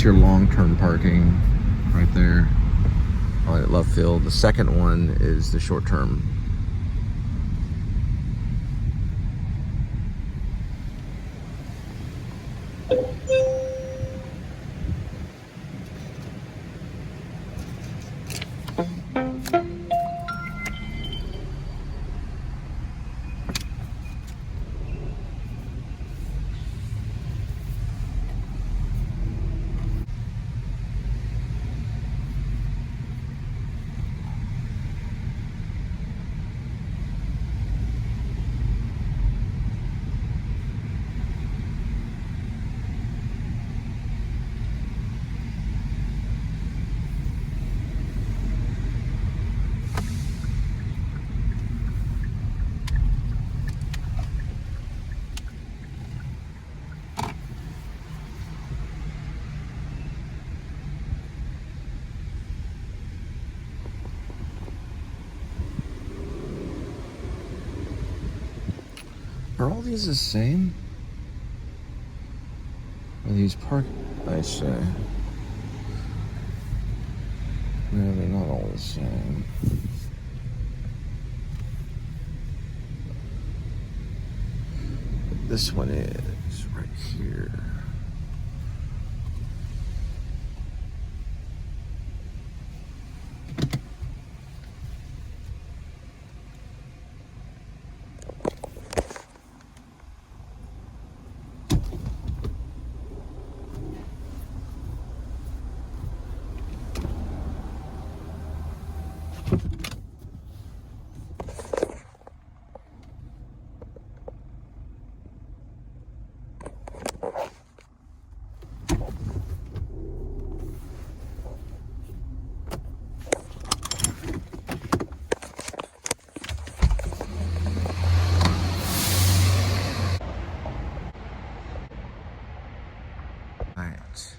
That's your long-term parking right there on left field. The second one is the short-term. Are all these the same? Are these park? I say. No, they're not all the same. But this one is right here.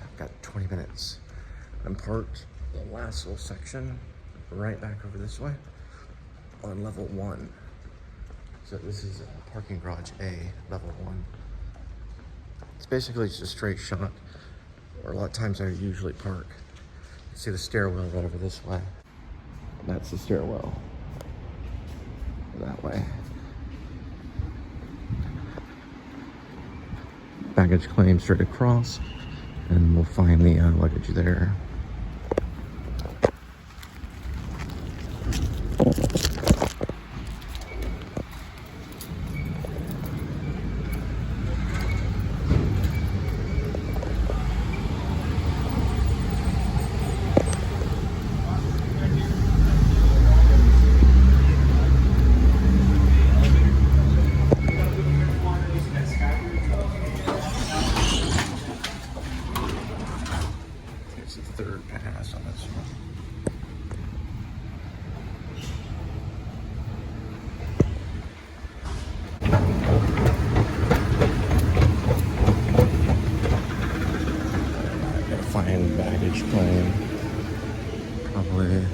I've got 20 minutes. I'm parked the last little section right back over this way on level 1. So this is parking garage A, level 1. It's basically just a straight shot, or a lot of times I usually park. You see the stairwell right over this way. And that's the stairwell that way. Baggage claim straight across. And we'll find the luggage there. Third pass on this one. I gotta find baggage claim. Probably.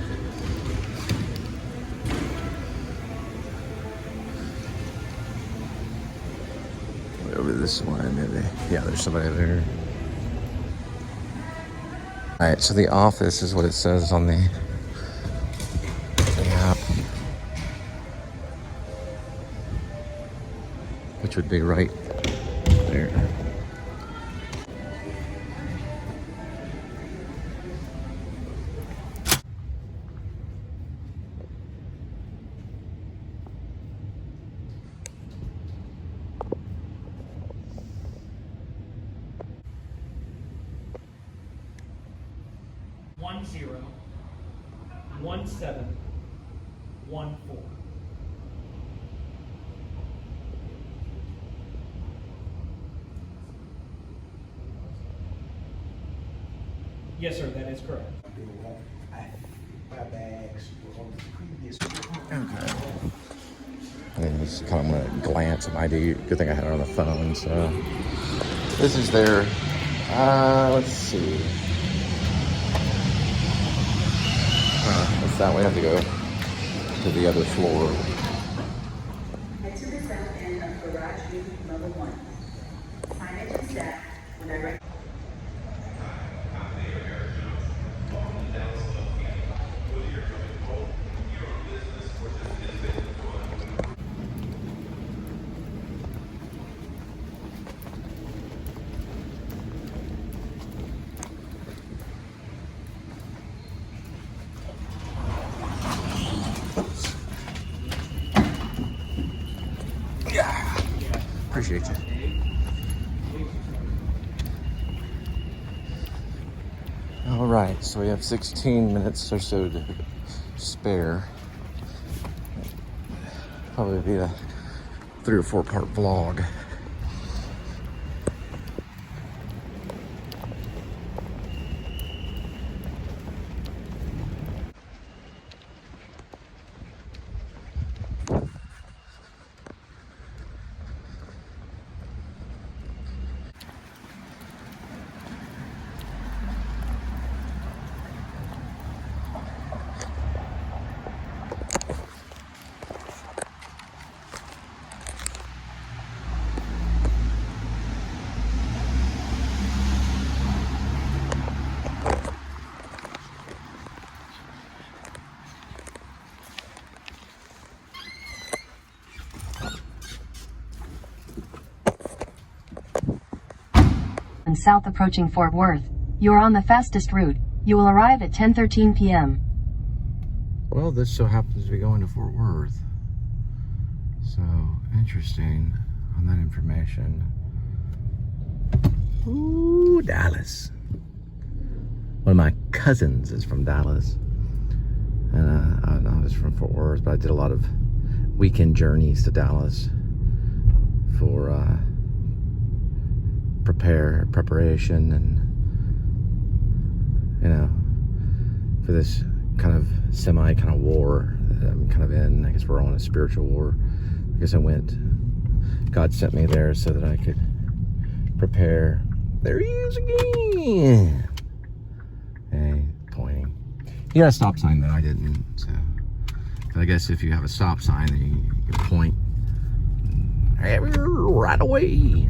Way over this way, maybe. Yeah, there's somebody there. All right, so the office is what it says on the app, which would be right there. One 0 1 7 1 4. Yes, sir, that is correct. My bags were on the previous. Okay. I think just kind of want to glance at my ID. Good thing I had it on the phone. So this is their. Let's see. It's that way. I have to go to the other floor. Head to the south end of garage B, level 1. Signage is set when I Yeah. Appreciate you. All right, so we have 16 minutes or so to spare. Probably be a 3 or 4 part vlog. And south approaching Fort Worth. You are on the fastest route. You will arrive at 10:13 p.m. Well, this so happens to be going to Fort Worth. So, interesting on that information. Ooh, Dallas. One of my cousins is from Dallas. And I was from Fort Worth, but I did a lot of weekend journeys to Dallas for preparation and, you know, for this kind of semi kind of war that I'm kind of in. I guess we're on a spiritual war. I guess God sent me there so that I could prepare. There he is again. Hey, pointing. He had a stop sign that I didn't, so I guess if you have a stop sign, then you point right away.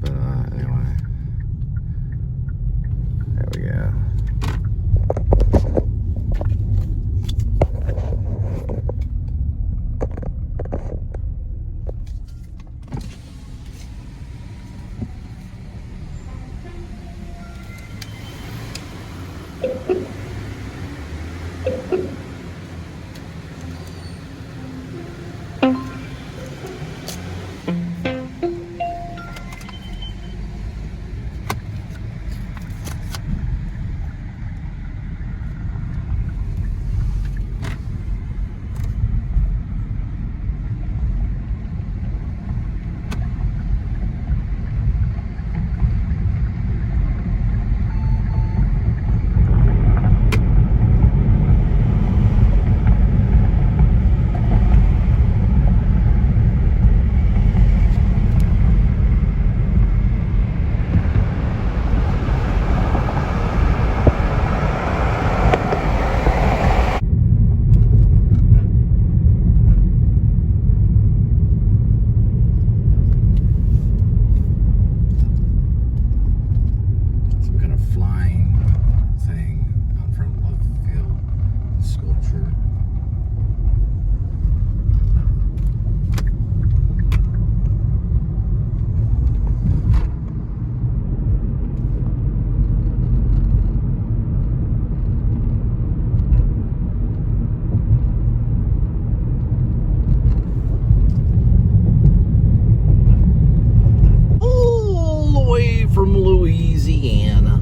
But anyway, there we go. From Louisiana.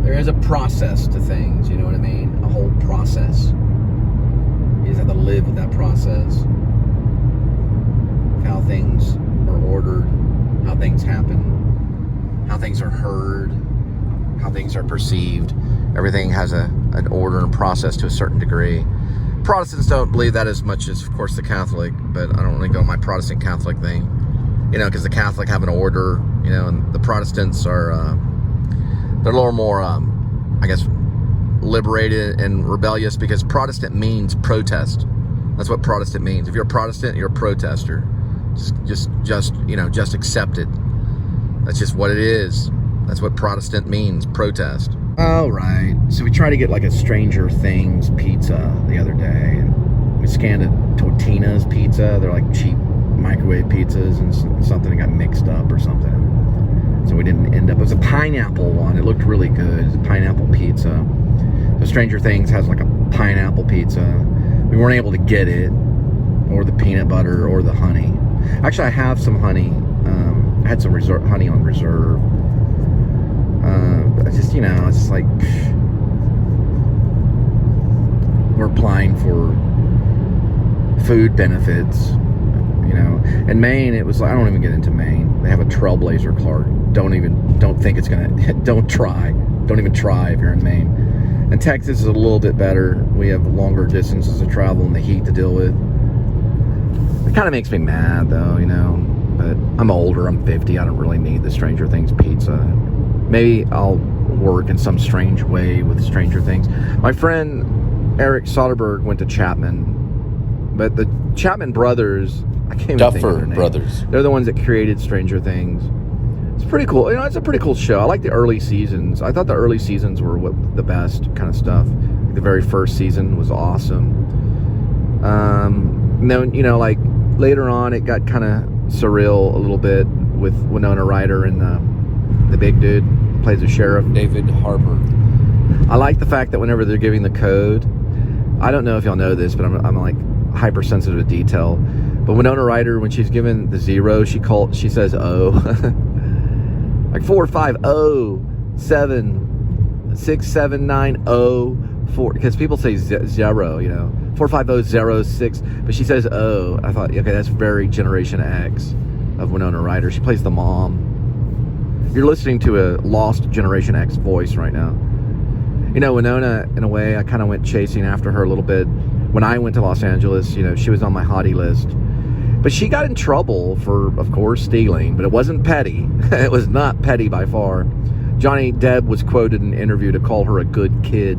There is a process to things, you know what I mean? A whole process. You just have to live with that process. How things are ordered, how things happen, how things are heard, how things are perceived. Everything has an order and process to a certain degree. Protestants don't believe that as much as, of course, the Catholic, but I don't really go my Protestant Catholic thing, you know, because the Catholic have an order, you know, and the Protestants are, they're a little more, I guess, liberated and rebellious, because Protestant means protest. That's what Protestant means. If you're a Protestant, you're a protester. Just you know, just accept it. That's just what it is. That's what Protestant means, protest. All right, so we tried to get like a Stranger Things pizza the other day, and we scanned a Totina's pizza. They're like cheap microwave pizzas, and something got mixed up or something. so we didn't end up. It was a pineapple one. It looked really good. It's a pineapple pizza. So Stranger Things has like a pineapple pizza. We weren't able to get it, or the peanut butter, or the honey. Actually, I have some honey. I had some honey on reserve. But just, you know, it's just like we're applying for food benefits. You know, in Maine, it was like, I don't even get into Maine. They have a Trailblazer card. Don't think it's gonna. Don't try. Don't even try if you're in Maine. And Texas is a little bit better. We have longer distances to travel and the heat to deal with. It kind of makes me mad, though, you know. But I'm older. I'm 50. I don't really need the Stranger Things pizza. Maybe I'll work in some strange way with Stranger Things. My friend Eric Soderbergh went to Chapman, but the Chapman brothers, I can't even think of their name. Brothers. They're the ones that created Stranger Things. It's pretty cool. You know, it's a pretty cool show. I like the early seasons. I thought the early seasons were the best kind of stuff. The very first season was awesome. And then, you know, like later on, it got kind of surreal a little bit with Winona Ryder and the big dude who plays the sheriff, David Harbour. I like the fact that whenever they're giving the code, I don't know if y'all know this, but I'm like hypersensitive to detail. But Winona Ryder, when she's given the zero, she says "oh," like 450-7-6-7-9-0-4, because people say zero, you know, 450-06, but she says "oh." I thought, okay, that's very Generation X of Winona Ryder. She plays the mom. You're listening to a lost Generation X voice right now. You know, Winona, in a way, I kind of went chasing after her a little bit. When I went to Los Angeles, you know, she was on my hottie list. But she got in trouble for, of course, stealing. But it wasn't petty. It was not petty by far. Johnny Depp was quoted in an interview to call her a good kid.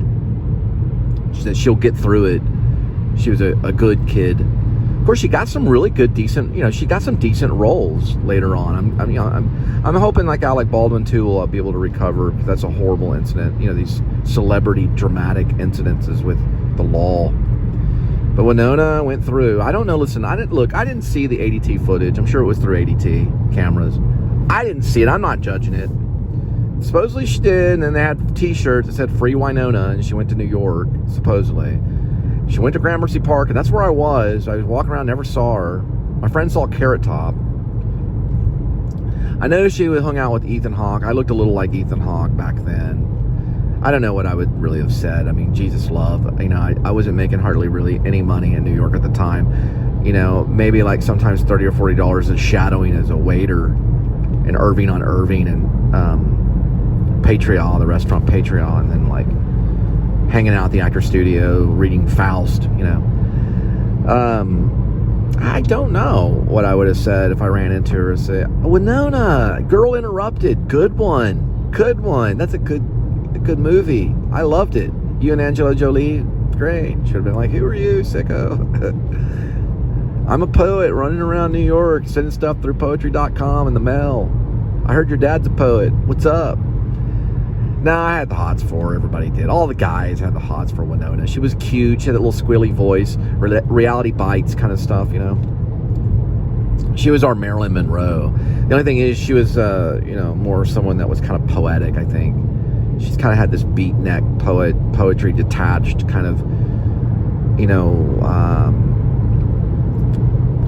She said she'll get through it. She was a good kid. Of course, she got some really good, decent, you know, she got some decent roles later on. I'm hoping like Alec Baldwin too will be able to recover, because that's a horrible incident. You know, these celebrity dramatic incidences with the law. But Winona went through. I don't know. Listen, I didn't see the ADT footage. I'm sure it was through ADT cameras. I didn't see it. I'm not judging it. Supposedly she did, and then they had T-shirts that said "Free Winona," and she went to New York. Supposedly. She went to Gramercy Park, and that's where I was. I was walking around, never saw her. My friend saw Carrot Top. I know she hung out with Ethan Hawke. I looked a little like Ethan Hawke back then. I don't know what I would really have said. I mean, Jesus love. You know, I wasn't making hardly really any money in New York at the time. You know, maybe like sometimes $30 or $40 as shadowing as a waiter in Irving on Irving and Patreon, the restaurant Patreon, and then like hanging out at the actor studio, reading Faust, you know. I don't know what I would have said if I ran into her and said, "Winona, Girl Interrupted, good one. That's a good movie. I loved it. You and Angela Jolie, great." Should have been like, "Who are you, sicko?" I'm a poet running around New York, sending stuff through poetry.com in the mail. I heard your dad's a poet. What's up? No, I had the hots for her. Everybody did. All the guys had the hots for Winona. She was cute. She had that little squealy voice. Reality Bites kind of stuff, you know. She was our Marilyn Monroe. The only thing is she was, you know, more someone that was kind of poetic, I think. She's kind of had this beatnik poetry detached kind of, you know,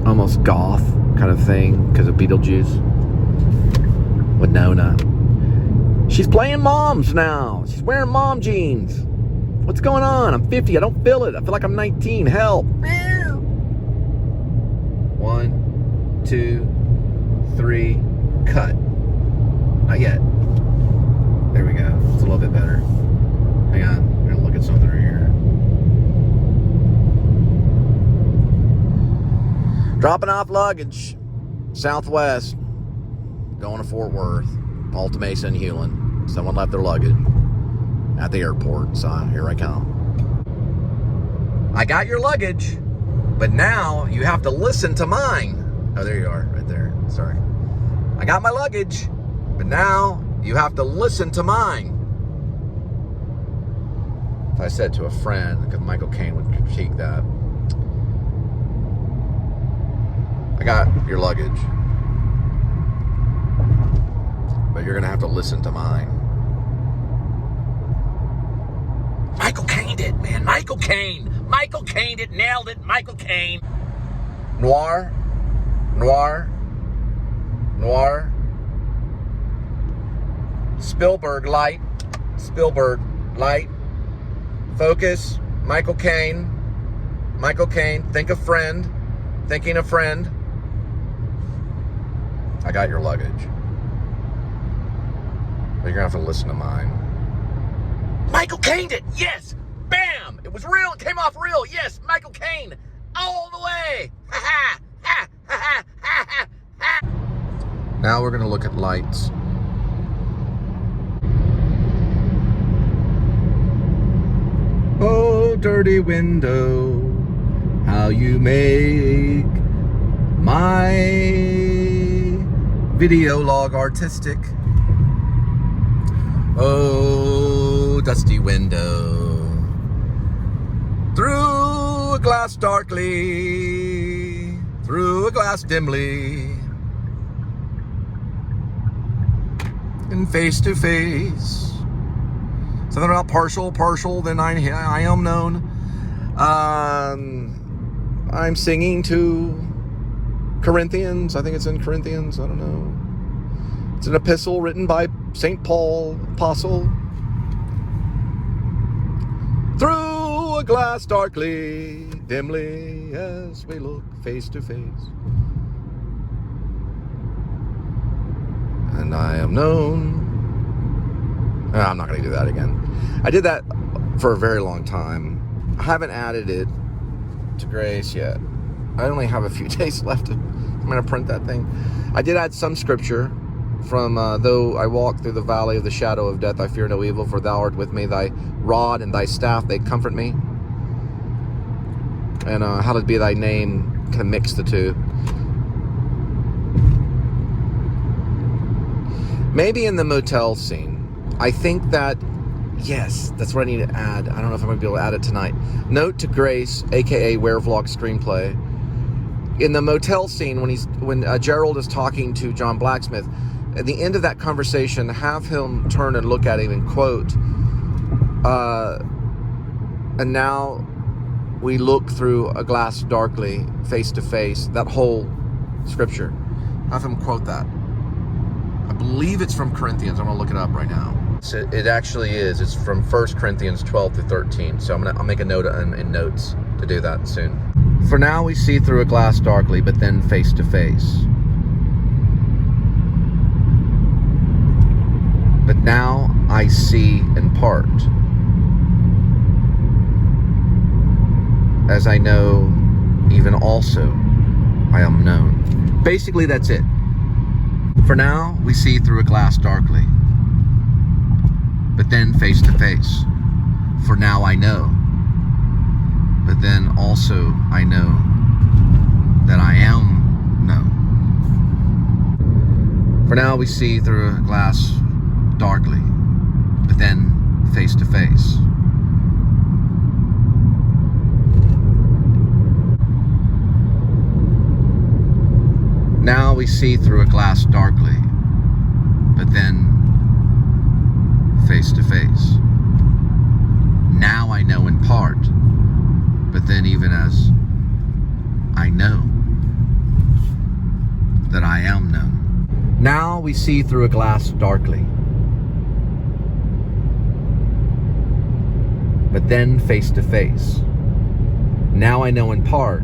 almost goth kind of thing because of Beetlejuice. Winona. She's playing moms now. She's wearing mom jeans. What's going on? I'm 50. I don't feel it. I feel like I'm 19. Help. 1, 2, 3, cut. Not yet. There we go. It's a little bit better. Hang on. I'm going to look at something right here. Dropping off luggage. Southwest. Going to Fort Worth. Alta Mesa and Hewlin. Someone left their luggage at the airport, so here I come. I got your luggage, but now you have to listen to mine. Oh, there you are, right there. Sorry. I got my luggage, but now you have to listen to mine. If I said to a friend, because Michael Caine would critique that. I got your luggage. but you're gonna have to listen to mine. Michael Caine did, man. Michael Caine did, nailed it. Michael Caine. Noir. Spielberg light. Focus. Michael Caine. Think a friend. Thinking a friend. I got your luggage. But you're gonna have to listen to mine. Michael Caine did! Yes! Bam! It was real, it came off real, yes! Michael Caine! All the way! Ha ha! Ha ha ha ha ha! Now we're gonna look at lights. Oh, dirty window, how you make my video log artistic. Oh, dusty window, through a glass darkly, through a glass dimly, and face to face. Something about partial, then I am known. I'm singing to Corinthians. I think it's in Corinthians. I don't know. It's an epistle written by St. Paul, apostle. Through a glass darkly, dimly, as we look face to face. And I am known. I'm not going to do that again. I did that for a very long time. I haven't added it to Grace yet. I only have a few days left. I'm going to print that thing. I did add some scripture from, though I walk through the valley of the shadow of death, I fear no evil, for thou art with me. Thy rod and thy staff, they comfort me. And hallowed be thy name, kind of mix the two. Maybe in the motel scene. I think that, yes, that's what I need to add. I don't know if I'm going to be able to add it tonight. Note to Grace, a.k.a. Werevlog Screenplay. In the motel scene, when Gerald is talking to John Blacksmith, at the end of that conversation, have him turn and look at him and quote, and now we look through a glass darkly, face to face, that whole scripture. Have him quote that. I believe it's from Corinthians. I'm going to look it up right now. It actually is. It's from 1 Corinthians 12 to 13. So I'll make a note in notes to do that soon. For now we see through a glass darkly, but then face to face. But now I see in part, as I know, even also I am known. Basically, that's it. For now, we see through a glass darkly, but then face to face. For now I know, but then also I know that I am known. For now we see through a glass darkly, but then face to face. Now we see through a glass darkly, but then face to face. Now I know in part, but then even as I know that I am known. Now we see through a glass darkly, but then face to face. Now I know in part,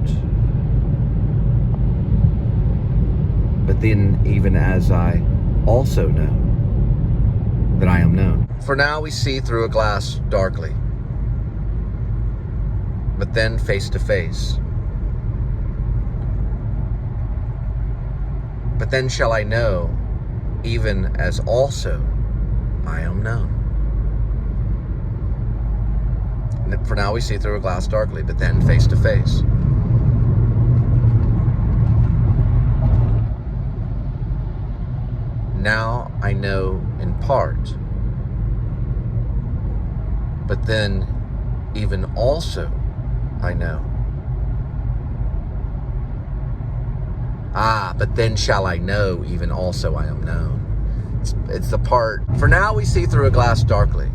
but then even as I also know that I am known. For now we see through a glass darkly, but then face to face. But then shall I know, even as also I am known. And for now we see through a glass darkly, but then face to face. Now I know in part, but then even also I know. But then shall I know, even also I am known. It's the part. For now we see through a glass darkly,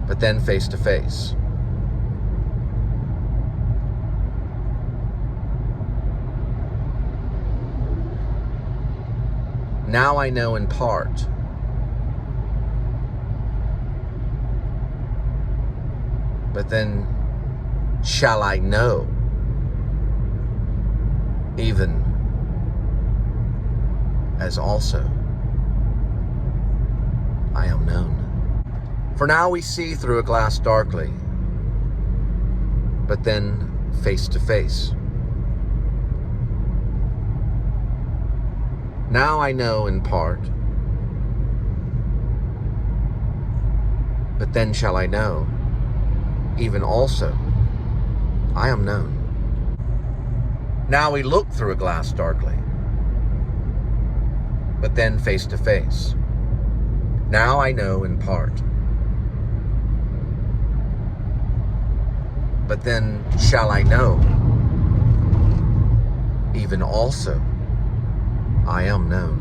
but then face to face. Now I know in part, but then shall I know, even as also I am known. For now we see through a glass darkly, but then face to face. Now I know in part, but then shall I know, even also I am known. Now we look through a glass darkly, but then face to face. Now I know in part, but then shall I know, even also I am known.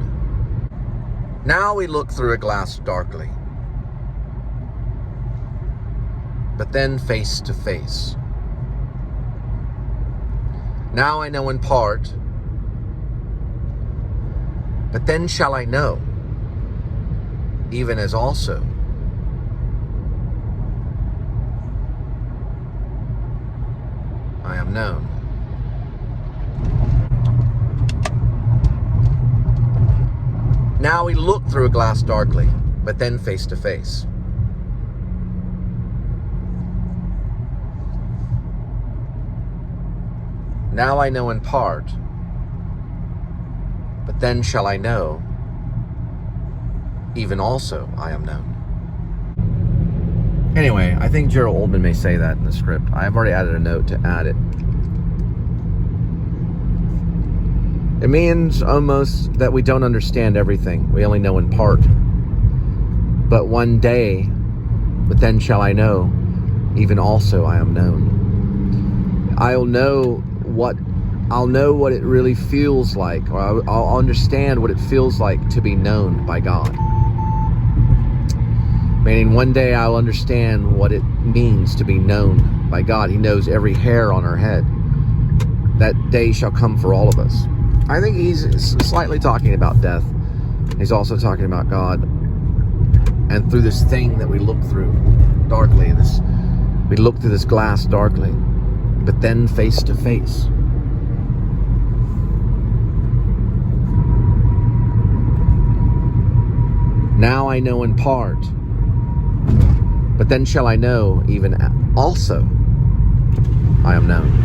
Now we look through a glass darkly, but then face to face. Now I know in part, but then shall I know, even as also I am known. Now we look through a glass darkly, but then face to face. Now I know in part, but then shall I know, even also I am known. Anyway, I think Gerald Oldman may say that in the script. I've already added a note to add it. It means almost that we don't understand everything. We only know in part. But one day, but then shall I know, even also I am known. I'll know what it really feels like, or I'll understand what it feels like to be known by God. Meaning one day I'll understand what it means to be known by God. He knows every hair on our head. That day shall come for all of us. I think he's slightly talking about death. He's also talking about God. And through this thing that we look through darkly, we look through this glass darkly, but then face to face. Now I know in part, but then shall I know, even also I am known.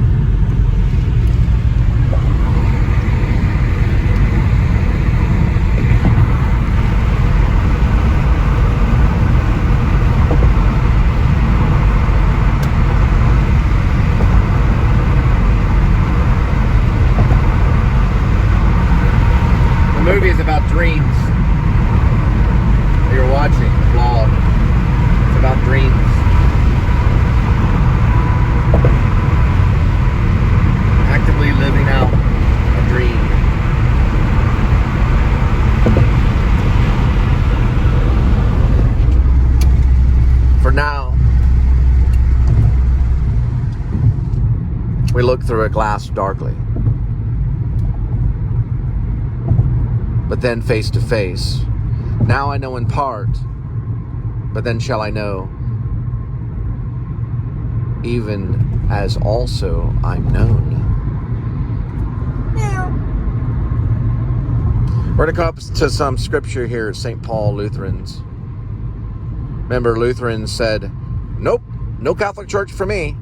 The movie is about dreams. You're watching the vlog. It's about dreams. Actively living out a dream. For now, we look through a glass darkly, but then face to face. Now I know in part, but then shall I know, even as also I'm known. We're going to come up to some scripture here at St. Paul Lutherans. Remember, Lutherans said, nope, no Catholic Church for me.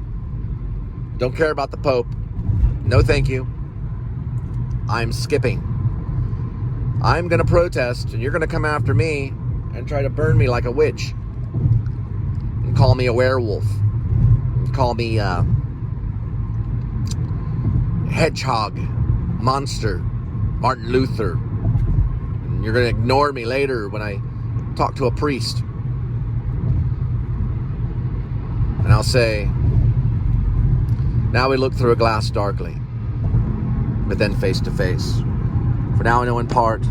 Don't care about the Pope. No thank you. I'm skipping. I'm going to protest, and you're going to come after me and try to burn me like a witch. And call me a werewolf. And call me a hedgehog, monster, Martin Luther. And you're going to ignore me later when I talk to a priest. And I'll say, now we look through a glass darkly, but then face to face. For now I know in part,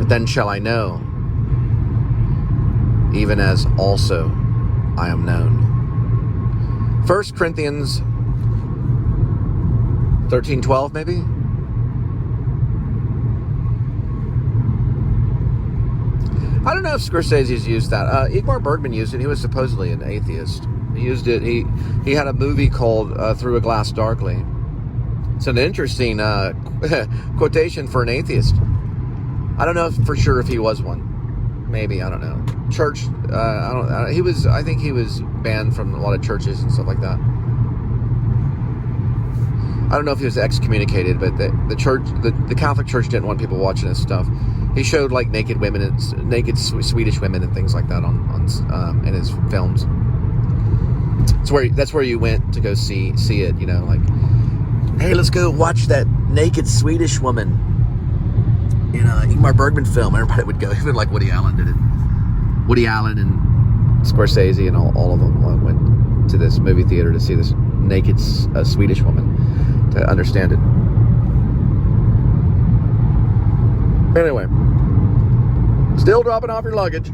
then shall I know, even as also I am known. 1 Corinthians 13:12, maybe? I don't know if Scorsese's used that. Ingmar Bergman used it. He was supposedly an atheist. He used it. He had a movie called Through a Glass Darkly. It's an interesting quotation for an atheist. I don't know for sure if he was one. Maybe, I don't know. Church, I think he was banned from a lot of churches and stuff like that. I don't know if he was excommunicated, but the church, the Catholic Church didn't want people watching this stuff. He showed like naked women and naked Swedish women and things like that on in his films. That's where you went to go see it. You know, like, hey, let's go watch that naked Swedish woman in an Ingmar Bergman film. Everybody would go. Even like Woody Allen did it. Woody Allen and Scorsese and all of them went to this movie theater to see this naked Swedish woman to understand it. Anyway, still dropping off your luggage.